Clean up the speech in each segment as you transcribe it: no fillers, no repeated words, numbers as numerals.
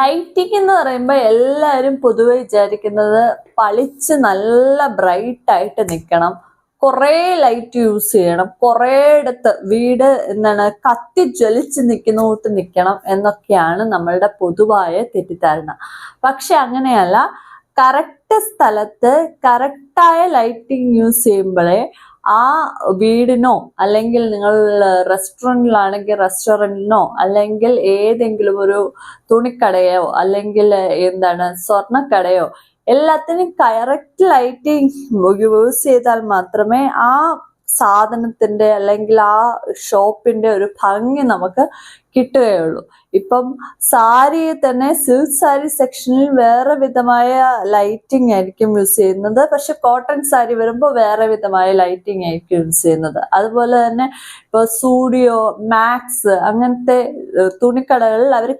Lighting എന്ന് പറയുമ്പോൾ എല്ലാവരും പൊതുവെ വിചാരിക്കുന്നത് പളിച്ച് നല്ല ബ്രൈറ്റ് ആയിട്ട് നിൽക്കണം, കുറേ ലൈറ്റ് യൂസ് ചെയ്യണം, കുറേ ഇടത്ത് വീട് കത്തി ജ്വലിച്ച് നിൽക്കുന്നോട്ട് നിൽക്കണം എന്നൊക്കെയാണ് നമ്മളുടെ പൊതുവായ തെറ്റിദ്ധാരണ. പക്ഷെ അങ്ങനെയല്ല. കറക്റ്റ് സ്ഥലത്ത് കറക്റ്റായ ലൈറ്റിംഗ് യൂസ് ചെയ്യുമ്പോഴേ ആ വീടിനോ അല്ലെങ്കിൽ നിങ്ങൾ റെസ്റ്റോറൻറ്റിലാണെങ്കിൽ റെസ്റ്റോറൻറ്റിനോ അല്ലെങ്കിൽ ഏതെങ്കിലും ഒരു തുണിക്കടയോ അല്ലെങ്കിൽ സ്വർണ്ണക്കടയോ എല്ലാത്തിനും കറക്റ്റ് ലൈറ്റിംഗ് യൂസ് ചെയ്താൽ മാത്രമേ ആ സാധനത്തിന്റെ അല്ലെങ്കിൽ ആ ഷോപ്പിന്റെ ഒരു ഭംഗി നമുക്ക് കിട്ടുകയുള്ളൂ. ഇപ്പം സാരിയെ തന്നെ സിൽക്ക് സാരി സെക്ഷനിൽ വേറെ വിധമായ ലൈറ്റിംഗ് ആയിരിക്കും യൂസ് ചെയ്യുന്നത്, പക്ഷെ കോട്ടൺ സാരി വരുമ്പോൾ വേറെ വിധമായ ലൈറ്റിംഗ് ആയിരിക്കും യൂസ് ചെയ്യുന്നത്. അതുപോലെ തന്നെ ഇപ്പൊ സൂഡിയോ, മാക്സ് അങ്ങനത്തെ തുണിക്കടകളിൽ അവർ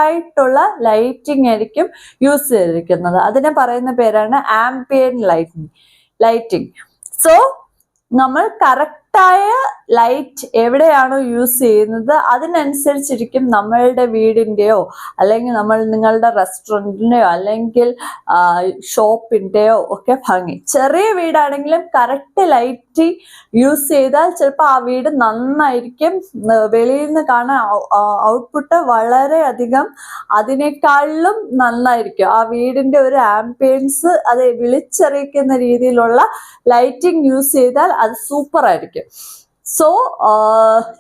ആയിട്ടുള്ള ലൈറ്റിംഗ് ആയിരിക്കും യൂസ് ചെയ്തിരിക്കുന്നത്. അതിനെ പറയുന്ന പേരാണ് ആംബിയൻ ലൈറ്റിംഗ്. സോ നമ്മൾ കറക്റ്റായ ലൈറ്റ് എവിടെയാണോ യൂസ് ചെയ്യുന്നത് അതിനനുസരിച്ചിരിക്കും നമ്മളുടെ വീടിൻ്റെയോ അല്ലെങ്കിൽ നിങ്ങളുടെ റെസ്റ്റോറൻറ്റിൻ്റെയോ അല്ലെങ്കിൽ ഷോപ്പിൻ്റെയോ ഒക്കെ ഭംഗി. ചെറിയ വീടാണെങ്കിലും കറക്റ്റ് ലൈറ്റ് യൂസ് ചെയ്താൽ ചിലപ്പോൾ ആ വീട് നന്നായിരിക്കും. വെളിയിൽ നിന്ന് കാണാൻ ഔട്ട്പുട്ട് വളരെയധികം അതിനേക്കാളിലും നന്നായിരിക്കും. ആ വീടിന്റെ ഒരു ആംബിയൻസ് അത് വിളിച്ചറിയിക്കുന്ന രീതിയിലുള്ള ലൈറ്റിംഗ് യൂസ് ചെയ്താൽ അത് സൂപ്പർ ആയിരിക്കും. സോ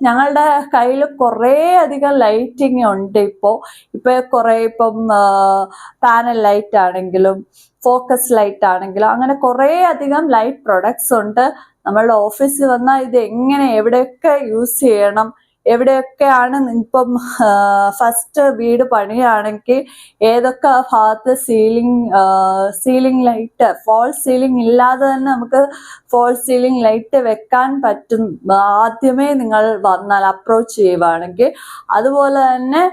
ഞങ്ങളുടെ കയ്യിൽ കുറേ അധികം ലൈറ്റിംഗ് ഉണ്ട്. ഇപ്പം പാനൽ ലൈറ്റ് ആണെങ്കിലും ഫോക്കസ് ലൈറ്റ് ആണെങ്കിലും അങ്ങനെ കുറേ അധികം ലൈറ്റ് പ്രൊഡക്ട്സ് ഉണ്ട്. നമ്മളുടെ ഓഫീസിൽ വന്നാൽ ഇത് എവിടെയൊക്കെ യൂസ് ചെയ്യണം, എവിടെയൊക്കെയാണ് ഇപ്പം ഫസ്റ്റ് വീട് പണിയാണെങ്കിൽ ഏതൊക്കെ ഭാഗത്ത് സീലിംഗ് ലൈറ്റ്, ഫോൾസ് സീലിംഗ് ഇല്ലാതെ തന്നെ നമുക്ക് ഫോൾസ് സീലിംഗ് ലൈറ്റ് വെക്കാൻ പറ്റും ആദ്യമേ നിങ്ങൾ വന്നാൽ അപ്രോച്ച് ചെയ്യുവാണെങ്കിൽ. അതുപോലെ തന്നെ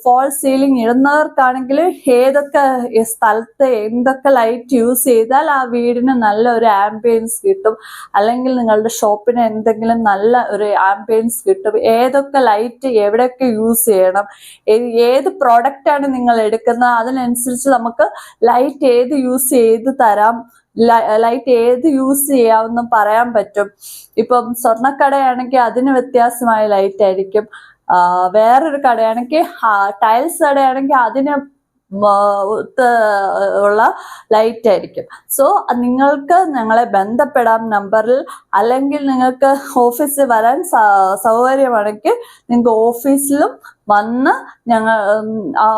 ഫോൾസ് സീലിംഗ് ഇടുന്നവർക്കാണെങ്കിൽ ഏതൊക്കെ സ്ഥലത്ത് എന്തൊക്കെ ലൈറ്റ് യൂസ് ചെയ്താൽ ആ വീടിന് നല്ല ഒരു ആംബിയൻസ് കിട്ടും, അല്ലെങ്കിൽ നിങ്ങളുടെ ഷോപ്പിന് എന്തെങ്കിലും നല്ല ഒരു ആംബിയൻസ് കിട്ടും, ഏതൊക്കെ ലൈറ്റ് എവിടെയൊക്കെ യൂസ് ചെയ്യണം, ഏത് പ്രോഡക്റ്റ് ആണ് നിങ്ങൾ എടുക്കുന്നത് അതിനനുസരിച്ച് നമുക്ക് ലൈറ്റ് ഏത് യൂസ് ചെയ്ത് തരാം, ലൈറ്റ് ഏത് യൂസ് ചെയ്യാമെന്നും പറയാൻ പറ്റും. ഇപ്പം സ്വർണ്ണക്കടയാണെങ്കിൽ അതിന് വ്യത്യാസമായ ലൈറ്റ് ആയിരിക്കും. വേറൊരു കടയാണെങ്കിൽ ടൈൽസ് കടയാണെങ്കിൽ അതിന് ഉള്ള ലൈറ്റ് ആയിരിക്കും. സോ നിങ്ങൾക്ക് ഞങ്ങളെ ബന്ധപ്പെടാം നമ്പറിൽ, അല്ലെങ്കിൽ നിങ്ങൾക്ക് ഓഫീസിൽ വരാൻ സൗകര്യമാണെങ്കിൽ നിങ്ങൾക്ക് ഓഫീസിലും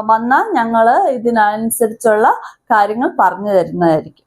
വന്നാൽ ഞങ്ങൾ ഇതിനനുസരിച്ചുള്ള കാര്യങ്ങൾ പറഞ്ഞു തരുന്നതായിരിക്കും.